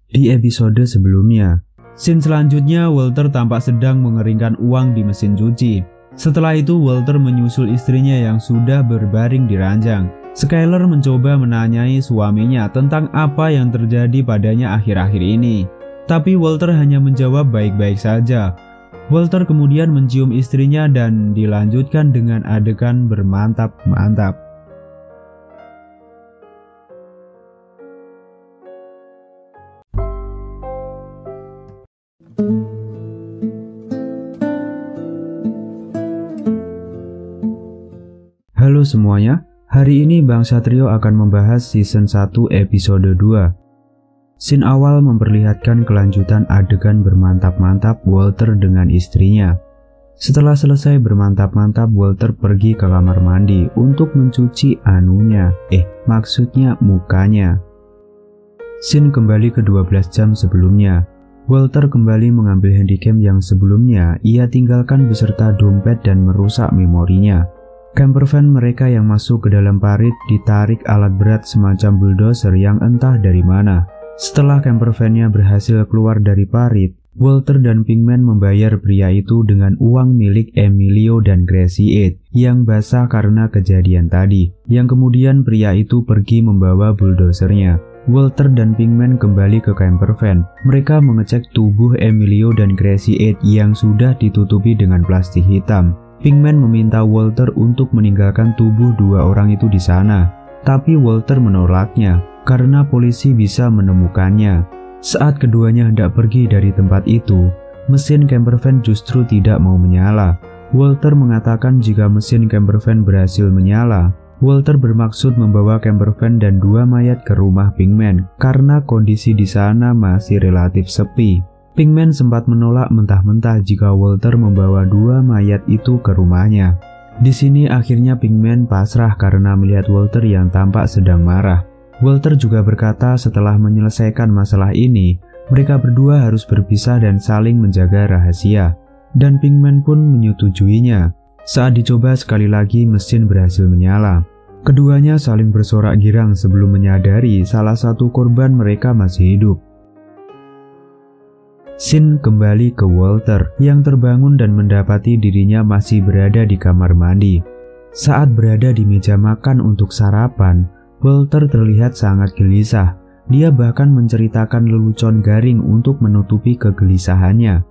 Di episode sebelumnya, scene selanjutnya Walter tampak sedang mengeringkan uang di mesin cuci. Setelah itu Walter menyusul istrinya yang sudah berbaring di ranjang. Skyler mencoba menanyai suaminya tentang apa yang terjadi padanya akhir-akhir ini. Tapi Walter hanya menjawab baik-baik saja. Walter kemudian mencium istrinya dan dilanjutkan dengan adegan bermantap-mantap. Halo semuanya, hari ini Bang Satrio akan membahas season 1 episode 2. Scene awal memperlihatkan kelanjutan adegan bermantap-mantap Walter dengan istrinya. Setelah selesai bermantap-mantap, Walter pergi ke kamar mandi untuk mencuci maksudnya mukanya. Scene kembali ke 12 jam sebelumnya. Walter kembali mengambil handycam yang sebelumnya ia tinggalkan beserta dompet dan merusak memorinya. Campervan mereka yang masuk ke dalam parit ditarik alat berat semacam bulldozer yang entah dari mana. Setelah campervannya berhasil keluar dari parit, Walter dan Pinkman membayar pria itu dengan uang milik Emilio dan Gracie 8 yang basah karena kejadian tadi, yang kemudian pria itu pergi membawa bulldozernya. Walter dan Pinkman kembali ke campervan. Mereka mengecek tubuh Emilio dan Gracie 8 yang sudah ditutupi dengan plastik hitam. Pinkman meminta Walter untuk meninggalkan tubuh dua orang itu di sana, tapi Walter menolaknya karena polisi bisa menemukannya. Saat keduanya hendak pergi dari tempat itu, mesin campervan justru tidak mau menyala. Walter mengatakan jika mesin campervan berhasil menyala, Walter bermaksud membawa campervan dan dua mayat ke rumah Pinkman karena kondisi di sana masih relatif sepi. Pinkman sempat menolak mentah-mentah jika Walter membawa dua mayat itu ke rumahnya. Di sini akhirnya Pinkman pasrah karena melihat Walter yang tampak sedang marah. Walter juga berkata setelah menyelesaikan masalah ini, mereka berdua harus berpisah dan saling menjaga rahasia. Dan Pinkman pun menyetujuinya. Saat dicoba sekali lagi mesin berhasil menyala. Keduanya saling bersorak girang sebelum menyadari salah satu korban mereka masih hidup. Scene kembali ke Walter yang terbangun dan mendapati dirinya masih berada di kamar mandi. Saat berada di meja makan untuk sarapan, Walter terlihat sangat gelisah. Dia bahkan menceritakan lelucon garing untuk menutupi kegelisahannya.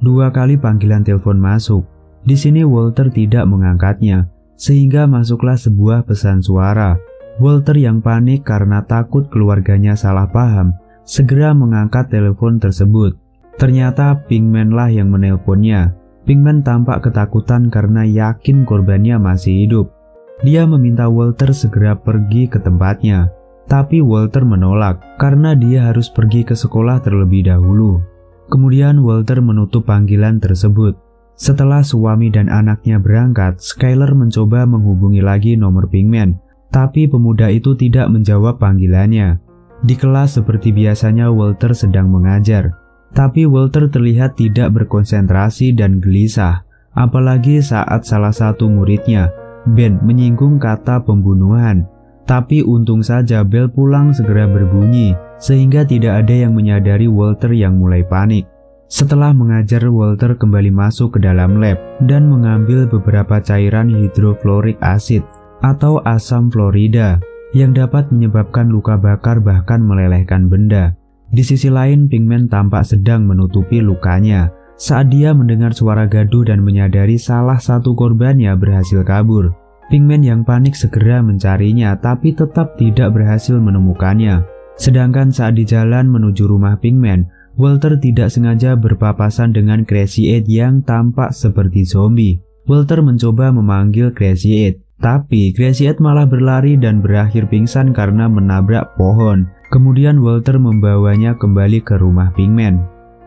2 kali panggilan telepon masuk. Di sini Walter tidak mengangkatnya, sehingga masuklah sebuah pesan suara. Walter yang panik karena takut keluarganya salah paham, segera mengangkat telepon tersebut. Ternyata Pinkman lah yang menelponnya. Pinkman tampak ketakutan karena yakin korbannya masih hidup. Dia meminta Walter segera pergi ke tempatnya, tapi Walter menolak karena dia harus pergi ke sekolah terlebih dahulu. Kemudian Walter menutup panggilan tersebut. Setelah suami dan anaknya berangkat, Skyler mencoba menghubungi lagi nomor Pinkman, tapi pemuda itu tidak menjawab panggilannya. Di kelas seperti biasanya Walter sedang mengajar, tapi Walter terlihat tidak berkonsentrasi dan gelisah, apalagi saat salah satu muridnya, Ben, menyinggung kata pembunuhan. Tapi untung saja bel pulang segera berbunyi, sehingga tidak ada yang menyadari Walter yang mulai panik. Setelah mengajar, Walter kembali masuk ke dalam lab dan mengambil beberapa cairan hidrofluorik acid atau asam fluorida yang dapat menyebabkan luka bakar bahkan melelehkan benda. Di sisi lain, Pinkman tampak sedang menutupi lukanya saat dia mendengar suara gaduh dan menyadari salah satu korbannya berhasil kabur. Pinkman yang panik segera mencarinya tapi tetap tidak berhasil menemukannya. Sedangkan saat di jalan menuju rumah Pinkman, Walter tidak sengaja berpapasan dengan Gracie 8 yang tampak seperti zombie. Walter mencoba memanggil Gracie 8, tapi Gracie 8 malah berlari dan berakhir pingsan karena menabrak pohon. Kemudian Walter membawanya kembali ke rumah Pinkman.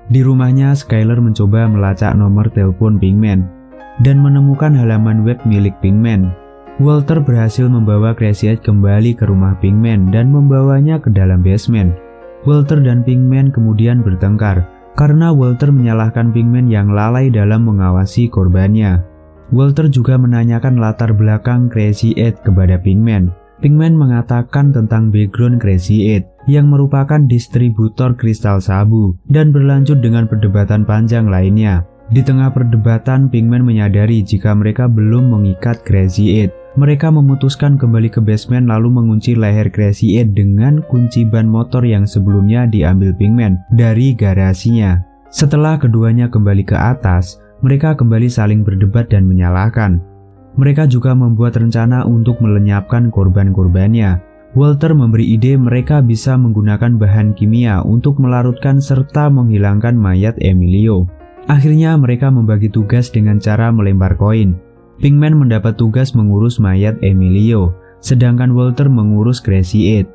Di rumahnya, Skyler mencoba melacak nomor telepon Pinkman dan menemukan halaman web milik Pinkman. Walter berhasil membawa Gracie 8 kembali ke rumah Pinkman dan membawanya ke dalam basement. Walter dan Pinkman kemudian bertengkar karena Walter menyalahkan Pinkman yang lalai dalam mengawasi korbannya. Walter juga menanyakan latar belakang Gracie 8 kepada Pinkman. Pinkman mengatakan tentang background Crazy Eight yang merupakan distributor kristal sabu dan berlanjut dengan perdebatan panjang lainnya. Di tengah perdebatan, Pinkman menyadari jika mereka belum mengikat Crazy Eight. Mereka memutuskan kembali ke basement lalu mengunci leher Crazy Eight dengan kunci ban motor yang sebelumnya diambil Pinkman dari garasinya. Setelah keduanya kembali ke atas, mereka kembali saling berdebat dan menyalahkan. Mereka juga membuat rencana untuk melenyapkan korban-korbannya. Walter memberi ide mereka bisa menggunakan bahan kimia untuk melarutkan serta menghilangkan mayat Emilio. Akhirnya mereka membagi tugas dengan cara melempar koin. Pinkman mendapat tugas mengurus mayat Emilio, sedangkan Walter mengurus Crazy Eight.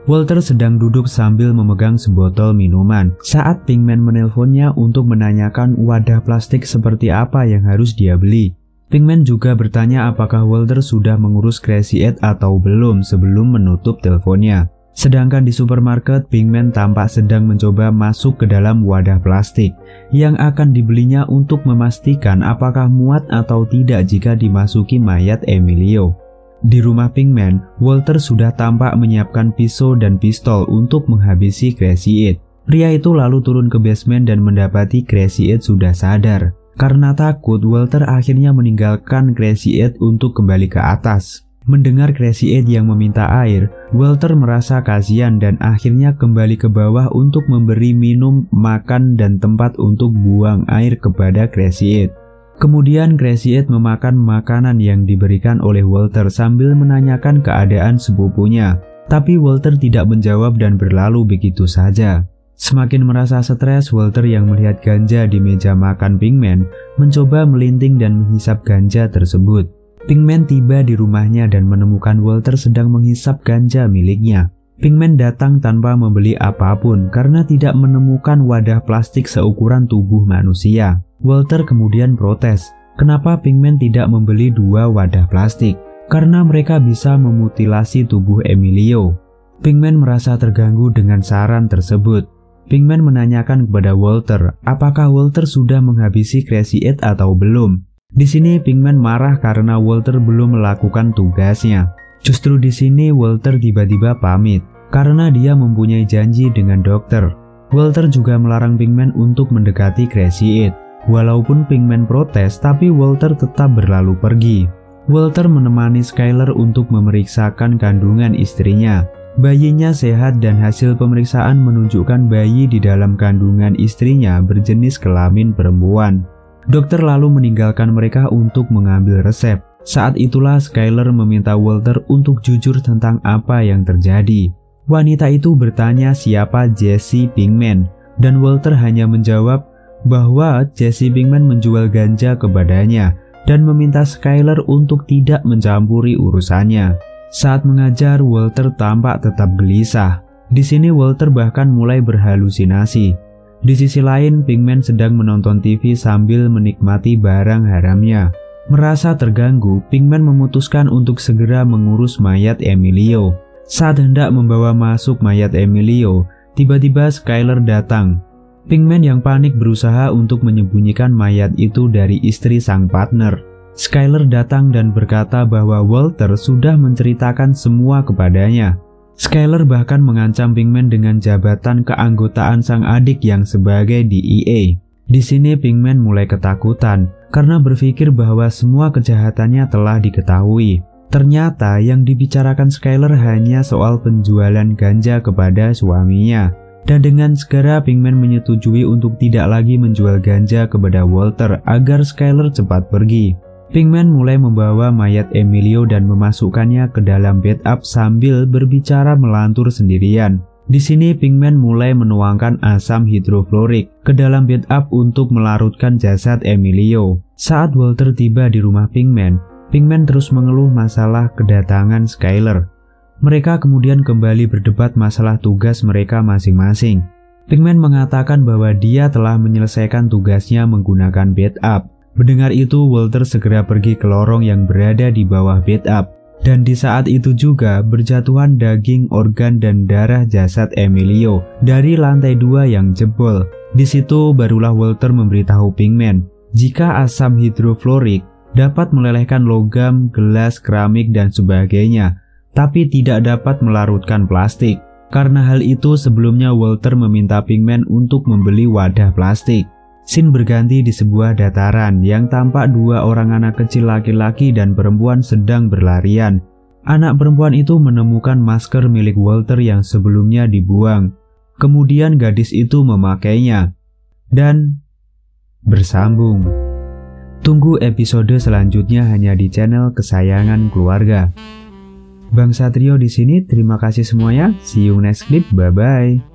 Walter sedang duduk sambil memegang sebotol minuman saat Pinkman menelponnya untuk menanyakan wadah plastik seperti apa yang harus dia beli. Pinkman juga bertanya apakah Walter sudah mengurus Crazy Eight atau belum sebelum menutup teleponnya. Sedangkan di supermarket, Pinkman tampak sedang mencoba masuk ke dalam wadah plastik yang akan dibelinya untuk memastikan apakah muat atau tidak jika dimasuki mayat Emilio. Di rumah Pinkman, Walter sudah tampak menyiapkan pisau dan pistol untuk menghabisi Crazy Eight. Pria itu lalu turun ke basement dan mendapati Crazy Eight sudah sadar. Karena takut, Walter akhirnya meninggalkan Crazy Eight untuk kembali ke atas. Mendengar Crazy Eight yang meminta air, Walter merasa kasihan dan akhirnya kembali ke bawah untuk memberi minum, makan, dan tempat untuk buang air kepada Crazy Eight. Kemudian Crazy Eight memakan makanan yang diberikan oleh Walter sambil menanyakan keadaan sepupunya. Tapi Walter tidak menjawab dan berlalu begitu saja. Semakin merasa stres, Walter yang melihat ganja di meja makan Pinkman mencoba melinting dan menghisap ganja tersebut. Pinkman tiba di rumahnya dan menemukan Walter sedang menghisap ganja miliknya. Pinkman datang tanpa membeli apapun karena tidak menemukan wadah plastik seukuran tubuh manusia. Walter kemudian protes, kenapa Pinkman tidak membeli 2 wadah plastik? Karena mereka bisa memutilasi tubuh Emilio. Pinkman merasa terganggu dengan saran tersebut. Pinkman menanyakan kepada Walter, apakah Walter sudah menghabisi Crazy Eight atau belum. Di sini Pinkman marah karena Walter belum melakukan tugasnya. Justru di sini Walter tiba-tiba pamit karena dia mempunyai janji dengan dokter. Walter juga melarang Pinkman untuk mendekati Crazy Eight. Walaupun Pinkman protes, tapi Walter tetap berlalu pergi. Walter menemani Skyler untuk memeriksakan kandungan istrinya. Bayinya sehat dan hasil pemeriksaan menunjukkan bayi di dalam kandungan istrinya berjenis kelamin perempuan. Dokter lalu meninggalkan mereka untuk mengambil resep. Saat itulah Skyler meminta Walter untuk jujur tentang apa yang terjadi. Wanita itu bertanya siapa Jesse Pinkman, dan Walter hanya menjawab bahwa Jesse Pinkman menjual ganja kepadanya dan meminta Skyler untuk tidak mencampuri urusannya. Saat mengajar, Walter tampak tetap gelisah. Di sini Walter bahkan mulai berhalusinasi. Di sisi lain, Pinkman sedang menonton TV sambil menikmati barang haramnya. Merasa terganggu, Pinkman memutuskan untuk segera mengurus mayat Emilio. Saat hendak membawa masuk mayat Emilio, tiba-tiba Skyler datang. Pinkman yang panik berusaha untuk menyembunyikan mayat itu dari istri sang partner. Skyler datang dan berkata bahwa Walter sudah menceritakan semua kepadanya. Skyler bahkan mengancam Pinkman dengan jabatan keanggotaan sang adik yang sebagai DEA. Di sini Pinkman mulai ketakutan karena berpikir bahwa semua kejahatannya telah diketahui. Ternyata yang dibicarakan Skyler hanya soal penjualan ganja kepada suaminya. Dan dengan segera Pinkman menyetujui untuk tidak lagi menjual ganja kepada Walter agar Skyler cepat pergi. Pinkman mulai membawa mayat Emilio dan memasukkannya ke dalam bathtub sambil berbicara melantur sendirian. Di sini Pinkman mulai menuangkan asam hidroflorik ke dalam bathtub untuk melarutkan jasad Emilio. Saat Walter tiba di rumah Pinkman, Pinkman terus mengeluh masalah kedatangan Skyler. Mereka kemudian kembali berdebat masalah tugas mereka masing-masing. Pinkman mengatakan bahwa dia telah menyelesaikan tugasnya menggunakan bathtub. Mendengar itu, Walter segera pergi ke lorong yang berada di bawah bathtub. Dan di saat itu juga berjatuhan daging, organ, dan darah jasad Emilio dari lantai 2 yang jebol. Di situ barulah Walter memberitahu Pinkman jika asam hidroflorik dapat melelehkan logam, gelas, keramik, dan sebagainya. tapi tidak dapat melarutkan plastik. Karena hal itu sebelumnya Walter meminta Pinkman untuk membeli wadah plastik. Scene berganti di sebuah dataran yang tampak dua orang anak kecil laki-laki dan perempuan sedang berlarian. Anak perempuan itu menemukan masker milik Walter yang sebelumnya dibuang. Kemudian gadis itu memakainya. Dan bersambung. Tunggu episode selanjutnya hanya di channel kesayangan keluarga. Bang Satrio di sini, terima kasih semuanya. See you next clip, bye bye.